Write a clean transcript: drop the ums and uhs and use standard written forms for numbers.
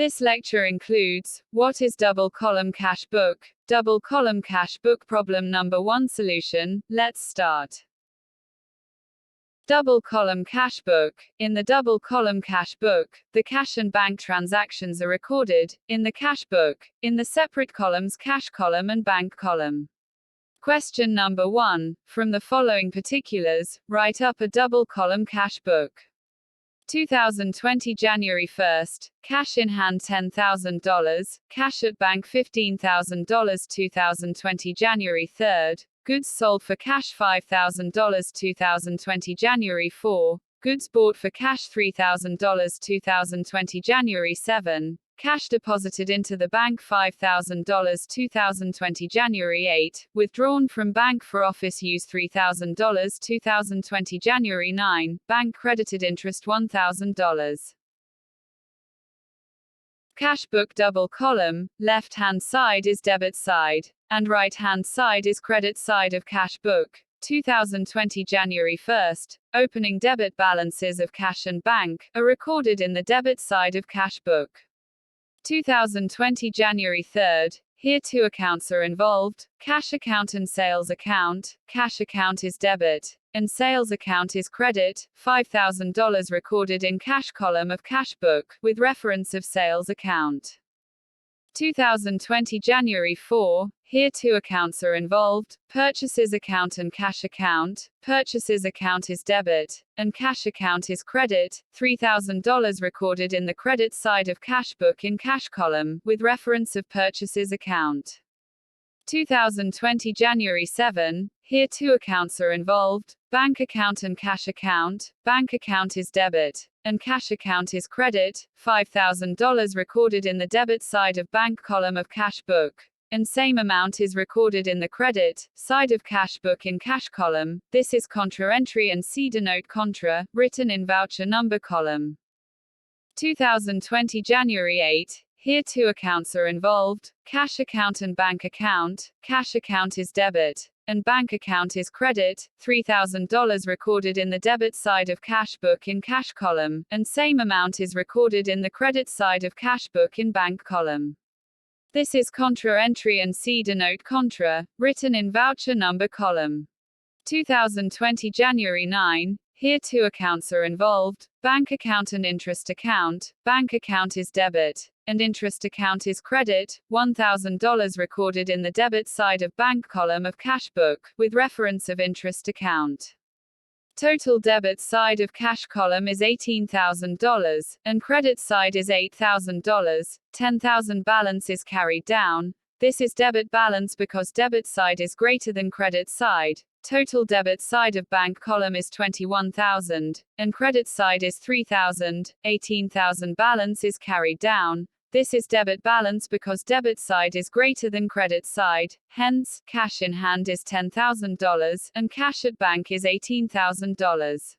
This lecture includes, what is double column cash book? Double column cash book problem number 1 solution. Let's start. Double column cash book. In the double column cash book, the cash and bank transactions are recorded in the cash book, in the separate columns cash column and bank column. Question number 1. From the following particulars, write up a double column cash book. 2020 January 1st, cash in hand $10,000, cash at bank $15,000. 2020 January 3rd, goods sold for cash $5,000. 2020 January 4, goods bought for cash $3,000. 2020 January 7, cash deposited into the bank $5,000. 2020 January 8, withdrawn from bank for office use $3,000. 2020 January 9, bank credited interest $1,000. Cash book double column, left hand side is debit side, and right hand side is credit side of cash book. 2020 January 1st, opening debit balances of cash and bank are recorded in the debit side of cash book. 2020 January 3rd, here two accounts are involved, cash account and sales account. Cash account is debit, and sales account is credit. $5,000 recorded in cash column of cash book, with reference of sales account. 2020 January 4, here two accounts are involved, purchases account and cash account. Purchases account is debit, and cash account is credit. $3,000 recorded in the credit side of cash book in cash column, with reference of purchases account. 2020 January 7, here two accounts are involved, bank account and cash account. Bank account is debit, and cash account is credit. $5,000 recorded in the debit side of bank column of cash book, and same amount is recorded in the credit side of cash book in cash column. This is contra entry and see denote contra, written in voucher number column. 2020 January 8, here two accounts are involved, cash account and bank account. Cash account is debit, and bank account is credit. $3,000 recorded in the debit side of cash book in cash column, and same amount is recorded in the credit side of cash book in bank column. This is contra entry and see denote contra, written in voucher number column. 2020 January 9, here two accounts are involved, bank account and interest account. Bank account is debit, and interest account is credit. $1,000 recorded in the debit side of bank column of cash book, with reference of interest account. Total debit side of cash column is $18,000, and credit side is $8,000. $10,000 balance is carried down. This is debit balance because debit side is greater than credit side. Total debit side of bank column is $21,000, and credit side is $3,000. $18,000 balance is carried down. This is debit balance because debit side is greater than credit side. Hence, cash in hand is $10,000, and cash at bank is $18,000.